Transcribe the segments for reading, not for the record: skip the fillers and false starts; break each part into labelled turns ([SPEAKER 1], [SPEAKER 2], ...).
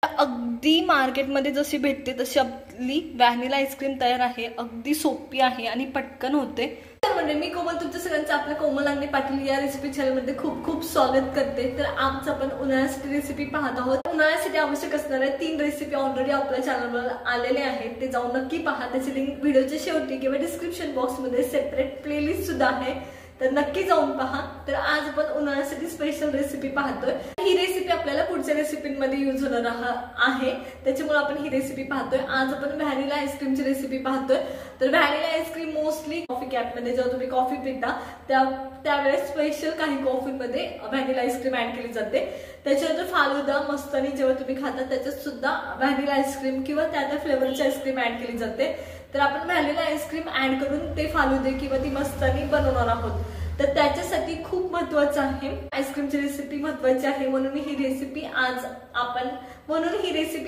[SPEAKER 1] अगदी मार्केटमध्ये जशी भेटते तशी आपली व्हॅनिला आईस्क्रीम तयार आहे। अगदी सोपी आहे आणि पटकन होते। तर म्हणजे मी कोमल तुमच्या सगळ्यांचं आपल्या कोमल अंगणे पाटील या रेसिपी चॅनलमध्ये खूप खूप स्वागत करते। तर आज आपण उन्हाळ्यासाठी रेसिपी पाहत आहोत। उन्हाळ्यासाठी आवश्यक असणाऱ्या 3 रेसिपी ऑलरेडी आपल्या चॅनलवर आलेले आहेत, ते जाऊन नक्की पहा। त्याची लिंक व्हिडिओच्या शेवटी किंवा डिस्क्रिप्शन बॉक्समध्ये सेपरेट प्लेलिस्ट सुद्धा आहे, तर नक्की जाऊन पहा। तर आज आपण उन्हाळ्यासाठी स्पेशल रेसिपी पाहतोय। ही रेसिपी आपल्याला पुढच्या रेसिपीमध्ये यूज होणार आहे, त्याच्यामुळे आपण ही रेसिपी पाहतोय। आज आपण व्हॅनिला आईस्क्रीमची रेसिपी पाहतोय। तर व्हॅनिला आईस्क्रीम मोस्टली कॉफी कॅपमध्ये जेव्हा तुम्ही कॉफी पिता त्यावेळेस स्पेशल काही कॉफीमध्ये व्हॅनिला आईस्क्रीम ऍड केली जाते। त्याच्यानंतर फालुदा मस्तानी जेव्हा तुम्ही खाता त्याच्यात सुद्धा व्हॅनिला आईस्क्रीम किंवा त्या फ्लेवरची आईस्क्रीम ऍड केली जाते। तर आपण व्हॅनिला आईस्क्रीम ऍड करून ते फालुदे किंवा ती मस्तानी बनवणार आहोत। तर त्याच्यासाठी खूप महत्त्वाचं आहे, आईस्क्रीमची रेसिपी महत्त्वाची आहे, म्हणून ही रेसिपी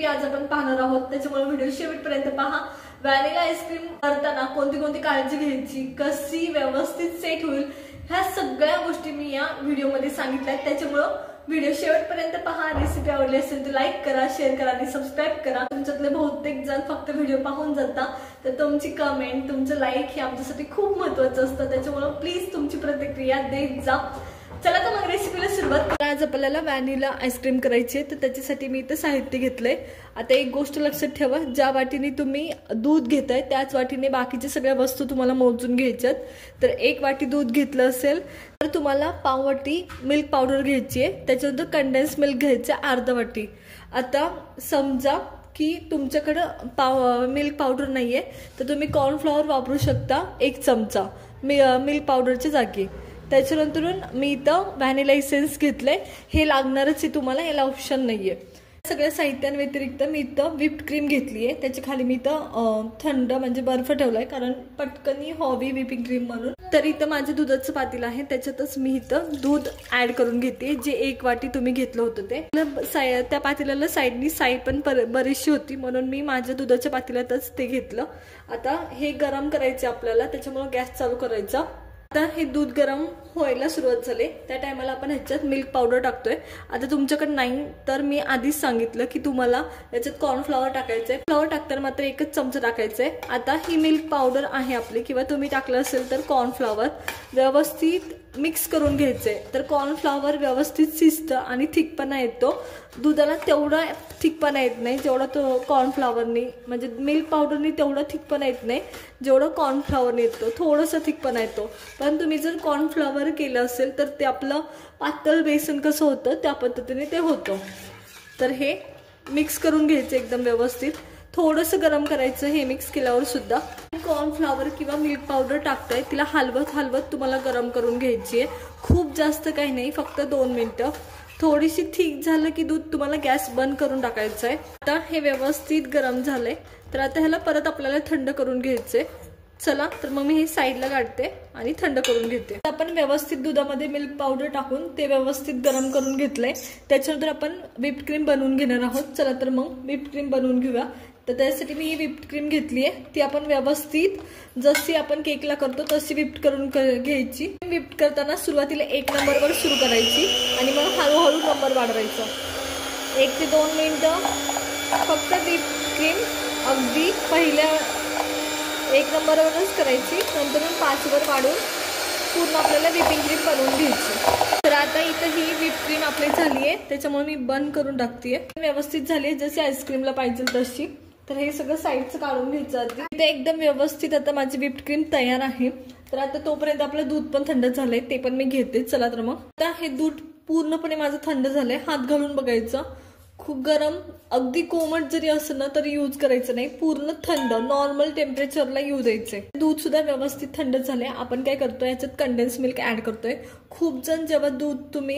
[SPEAKER 1] आज आपण पाहणार आहोत। त्याच्यामुळे व्हिडिओ शेवटपर्यंत पहा। व्हॅनिला आईस्क्रीम करताना कोणती काळजी घ्यायची, कशी व्यवस्थित सेट होईल, ह्या सगळ्या गोष्टी मी या व्हिडिओमध्ये सांगितल्या। त्याच्यामुळे व्हिडिओ शेवटपर्यंत पहा। रेसिपी आवडली असेल तर लाईक करा, शेअर करा आणि सबस्क्राईब करा। तुमच्यातले बहुतेक जण फक्त व्हिडिओ पाहून जाता, तर तुमची कमेंट, तुमचं लाईक हे आमच्यासाठी खूप महत्त्वाचं असतं। त्याच्यामुळे प्लीज तुमची प्रतिक्रिया देत जा। चला तर मग रेसिपीला सुरुवात करा। आज आपल्याला व्हॅनिला आईस्क्रीम करायची आहे, तर त्याच्यासाठी मी इथे साहित्य घेतलंय। आता एक गोष्ट लक्षात ठेवा, ज्या वाटीने तुम्ही दूध घेताय त्याच वाटीने बाकीच्या सगळ्या वस्तू तुम्हाला मोजून घ्यायच्यात। तर 1 वाटी दूध घेतलं असेल तर तुम्हाला पाव वाटी मिल्क पावडर घ्यायची आहे। त्याच्यानंतर कंडेन्स मिल्क घ्यायचं अर्धा वाटी। आता समजा की तुमच्याकडे मिल्क पावडर नाहीये तर तुम्ही कॉर्नफ्लॉवर वापरू शकता 1 चमचा मिल्क पावडरच्या जागी। त्याच्यानंतर मी इथं व्हॅनिला इसेन्स घेतलंय, हे लागणारच आहे तुम्हाला, याला ऑप्शन नाहीये। सगळ्या साहित्यांव्यतिरिक्त मी इथं व्हिप्ड क्रीम घेतली आहे, त्याच्या खाली मी इथं थंड म्हणजे बर्फ ठेवलाय, कारण पटकनी हवी व्हिपिंग क्रीम म्हणून। तर इथं माझं दुधाचं पातेलं आहे, त्याच्यातच मी इथं दूध ऍड करून घेते, जे 1 वाटी तुम्ही घेतलं होतं ते। त्या पातेल्याला साईडनी साई पण बरीचशी होती, म्हणून मी माझ्या दुधाच्या पातेल्यातच ते घेतलं। आता हे गरम करायचे आपल्याला, त्याच्यामुळे गॅस चालू करायचा। आता हे दूध गरम व्हायला सुरुवात झाली, त्या टायमाला आपण ह्याच्यात मिल्क पावडर टाकतोय। आता तुमच्याकडे नाही तर मी आधीच सांगितलं की तुम्हाला याच्यात कॉर्नफ्लॉवर टाकायचंय। फ्लॉवर टाकताना मात्र 1च चमचा टाकायचंय। आता ही मिल्क पावडर आहे आपली, किंवा तुम्ही टाकलं असेल तर कॉर्नफ्लॉवर, व्यवस्थित मिक्स करून घ्यायचंय। तर कॉर्नफ्लॉवर व्यवस्थित शिजतं आणि थिकपणा येतो। दुधाला तेवढा थिकपणा येत नाही जेवढा तो कॉर्नफ्लॉवरनी, म्हणजे मिल्क पावडरनी तेवढा थिकपणा येत नाही जेवढा कॉर्नफ्लॉवरने येतो, थोडंसं थिकपणा येतो। पण तुम्ही जर कॉर्नफ्लॉवर केलं असेल तर ते आपलं पातळ बेसन कसं होतं त्या पद्धतीने ते होतं। तर हे मिक्स करून घ्यायचं एकदम व्यवस्थित, थोडंसं गरम करायचं। हे मिक्स केल्यावर सुद्धा कॉर्नफ्लॉवर किंवा मिल्क पावडर टाकताय, तिला हलवत तुम्हाला गरम करून घ्यायची आहे। खूप जास्त काही नाही, फक्त 2 मिनिटं। थोडीशी थिक झालं की दूध तुम्हाला गॅस बंद करून टाकायचं आहे। आता हे व्यवस्थित गरम झालंय, तर आता ह्याला परत आपल्याला थंड करून घ्यायचंय। चला तर मग मी हे साईडला काढते आणि थंड करून घेते। आपण व्यवस्थित दुधामध्ये मिल्क पावडर टाकून ते व्यवस्थित गरम करून घेतलंय। त्याच्यानंतर आपण व्हिप्ड क्रीम बनवून घेणार आहोत। चला तर मग व्हिप्ड क्रीम बनवून घेऊया। तर त्यासाठी मी ही व्हिप्ड क्रीम घेतली आहे, ती आपण व्यवस्थित जशी आपण केकला करतो तशी व्हिप्ड करून घ्यायची। व्हिप्ड करताना सुरुवातीला 1 नंबरवर सुरू करायची आणि मग हळूहळू नंबर वाढवायचा। 1 ते 2 मिनिटं फक्त व्हिप्ड क्रीम अगदी पहिल्या 1 नंबरवरच करायची, नंतर 5 वर वाढून पूर्ण आपल्याला व्हिपिंग क्रीम बनवून घ्यायची। तर आता इथं ही व्हिप्ड क्रीम आपली झाली आहे, त्याच्यामुळे मी बंद करून टाकतेय। व्यवस्थित झाली आहे जशी आईस्क्रीमला पाहिजे तशी। तर हे सगळं साईडचं काढून घ्यायचं आधी। इथे एकदम व्यवस्थित आता माझी व्हिप्ड क्रीम तयार आहे। तर आता तोपर्यंत आपलं दूध पण थंड झालंय, ते पण मी घेते। चला तर मग आता हे दूध पूर्णपणे माझं थंड झालंय, हात घालून बघायचं। खूप गरम अगदी कोमट जरी असलं ना तरी यूज करायचं नाही, पूर्ण थंड नॉर्मल टेम्परेचरला येऊ द्यायचंय। दूध सुद्धा व्यवस्थित थंड झालंय। आपण काय करतोय, याच्यात कंडेन्स मिल्क ऍड करतोय। खूप जण जेव्हा दूध तुम्ही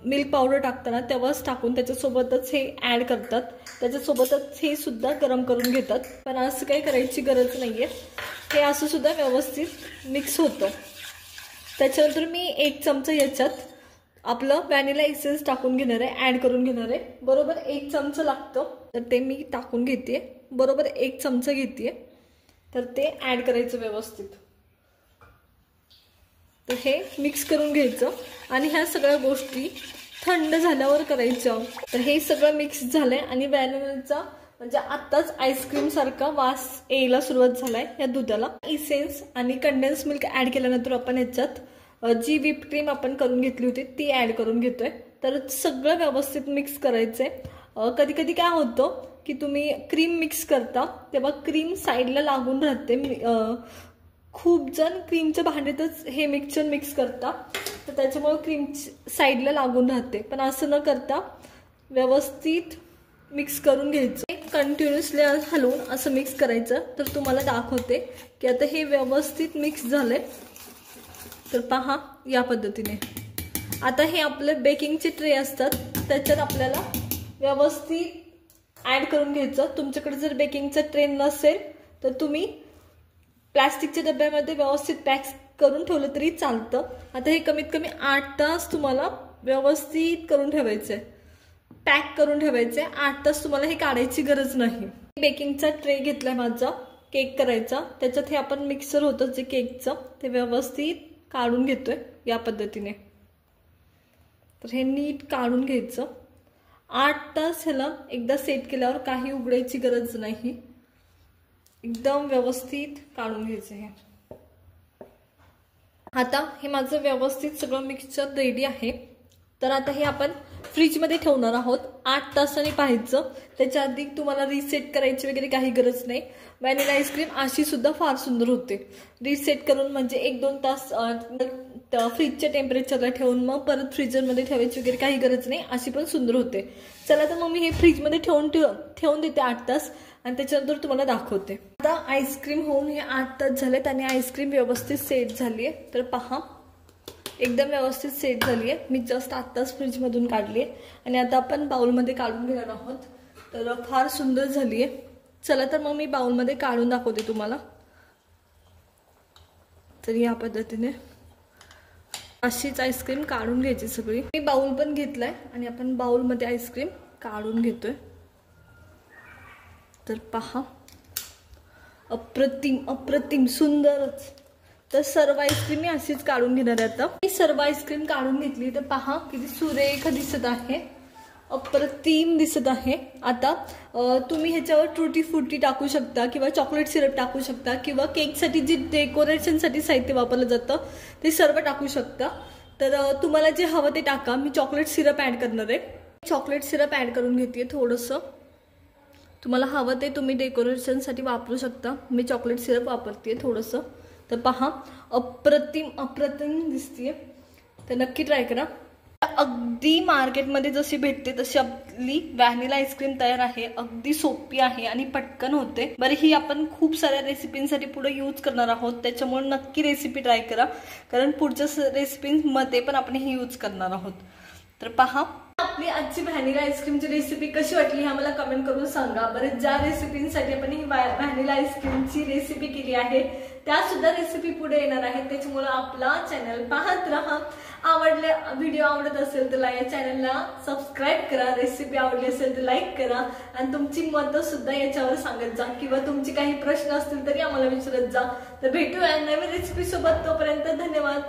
[SPEAKER 1] मिल्क पावडर टाकताना तेव्हाच टाकून त्याच्यासोबतच हे ऍड करतात, त्याच्यासोबतच हे सुद्धा गरम करून घेतात, पण असं काही करायची गरज नाहीये। हे असं सुद्धा व्यवस्थित मिक्स होतं। त्याच्यानंतर मी 1 चमचा याच्यात आपलं व्हॅनिला इसेन्स टाकून घेणार आहे, ऍड करून घेणार आहे। बरोबर 1 चमचा लागतं, तर ते मी टाकून घेते। बरोबर 1 चमचा घेते, तर ते ऍड करायचं व्यवस्थित। तर हे मिक्स करून घ्यायचं आणि ह्या सगळ्या गोष्टी थंड झाल्यावर करायचं. तर हे सगळं मिक्स झालंय आणि व्हॅनिलाचा म्हणजे आत्ताच आईस्क्रीम सारखा वास यायला सुरुवात झालाय या दुधाला. इसेन्स आणि कंडेन्स मिल्क ऍड केल्यानंतर आपण याच्यात जी व्हिप क्रीम आपण करून घेतली होती ती ऍड करून घेतोय. तर सगळं व्यवस्थित मिक्स करायचंय. कधी कधी काय होतं की तुम्ही क्रीम मिक्स करता तेव्हा क्रीम साईडला लागून राहते. खूप जण क्रीमच्या भांड्यातच हे मिक्सचर मिक्स करतात तर त्याच्यामुळे क्रीम साईडला लागून राहते. पण असं न करता व्यवस्थित मिक्स करून घ्यायचं. कंटिन्युअसली हलवून असं मिक्स करायचं. तर तुम्हाला दाखवते की आता हे व्यवस्थित मिक्स झालंय. तर पहा या पद्धतीने. आता हे आपले बेकिंगचे ट्रे असतात त्याच्यात आपल्याला व्यवस्थित ऍड करून घ्यायचं. तुमच्याकडे जर बेकिंगचा ट्रे नसेल तर तुम्ही प्लास्टिकच्या डब्यामध्ये व्यवस्थित पॅक करून ठेवलं तरी चालतं. आता हे कमीत कमी 8 तास तुम्हाला व्यवस्थित करून ठेवायचंय, पॅक करून ठेवायचंय. 8 तास तुम्हाला हे काढायची गरज नाही. बेकिंगचा ट्रे घेतलाय माझा केक करायचा. त्याच्यात हे आपण मिक्सर होतं जे केकचं ते व्यवस्थित काढून घेतोय या पद्धतीने. तर हे नीट काढून घ्यायचं. 8 तास ह्याला एकदा सेट केल्यावर काही उघडायची गरज नाही. एकदम व्यवस्थित काढून घ्यायचं हे. आता हे माझं व्यवस्थित सगळं मिक्सचर रेडी आहे. तर आता हे आपण फ्रीजमध्ये ठेवणार आहोत. 8 तासांनी पाहायचं. त्याच्या आधी तुम्हाला रिसेट करायची वगैरे काही गरज नाही. व्हॅनिला आईस्क्रीम अशी सुद्धा फार सुंदर होते. रिसेट करून म्हणजे 1-2 तास फ्रीजच्या टेम्परेचरला ठेवून मग परत फ्रीजरमध्ये ठेवायची वगैरे काही गरज नाही. अशी पण सुंदर होते. चला तर मग मी हे फ्रीजमध्ये ठेवून देते 8 तास आणि त्याच्यानंतर तुम्हाला दाखवते. आता आईस्क्रीम होऊन हे 8 तास झालेत आणि आईस्क्रीम व्यवस्थित सेट झाली आहे. तर पहा एकदम व्यवस्थित सेट झाली आहे. मी जस्ट आत्ताच फ्रीजमधून काढली आहे आणि आता आपण बाउलमध्ये काढून घेणार आहोत. तर फार सुंदर झाली आहे. चला तर मग मी बाउलमध्ये काढून दाखवते तुम्हाला. तर या पद्धतीने अशीच आईस्क्रीम काढून घ्यायची सगळी. मी बाउल पण घेतलाय आणि आपण बाउलमध्ये आईस्क्रीम काढून घेतोय. तर पहा अप्रतिम अप्रतिम सुंदरच. तर सर्व आईस्क्रीम मी अशीच काढून घेणार आहे. आता मी सर्व आईस्क्रीम काढून घेतली. तर पहा किती सुरेख दिसत आहे, अप्रतिम दिसत आहे. आता तुम्ही ह्याच्यावर ट्रुटी फ्रुटी टाकू शकता किंवा चॉकलेट सिरप टाकू शकता किंवा केकसाठी जे डेकोरेशनसाठी साहित्य वापरलं जातं ते सर्व टाकू शकता. तर तुम्हाला जे हवं ते टाका. मी चॉकलेट सिरप ॲड करणार आहे. चॉकलेट सिरप ॲड करून घेते थोडंसं. तुम्हाला हवं ते तुम्ही डेकोरेशनसाठी वापरू शकता. मी चॉकलेट सिरप वापरते थोडंसं. तर पहा अप्रतिम अप्रतिम दिसते. तर नक्की ट्राय करा. अगदी मार्केटमध्ये जशी भेटते तशी आपली व्हॅनिला आईस्क्रीम तयार आहे. अगदी सोपी आहे आणि पटकन होते. बरं ही आपण खूप साऱ्या रेसिपींसाठी पुढे यूज करणार आहोत. त्याच्यामुळे नक्की रेसिपी ट्राय करा कारण पुढच्या रेसिपींमध्ये पण आपण ही यूज करणार आहोत. तर पहा आपली आजची व्हॅनिला आईस्क्रीमची रेसिपी कशी वाटली हे आम्हाला कमेंट करून सांगा. बरं ज्या रेसिपींसाठी आपण ही व्हॅनिला आईस्क्रीमची रेसिपी केली आहे त्या सुद्धा रेसिपी पुढे येणार आहेत. त्याच्यामुळे आपला चॅनल पाहत राहा. व्हिडिओ आवडत असेल तर या चॅनलला सबस्क्राईब करा. रेसिपी आवडली असेल तर लाईक करा आणि तुमची मतं सुद्धा याच्यावर सांगत जा किंवा तुमचे काही प्रश्न असतील तरी आम्हाला विचारत जा. तर भेटूया नवीन रेसिपी सोबत. तोपर्यंत धन्यवाद.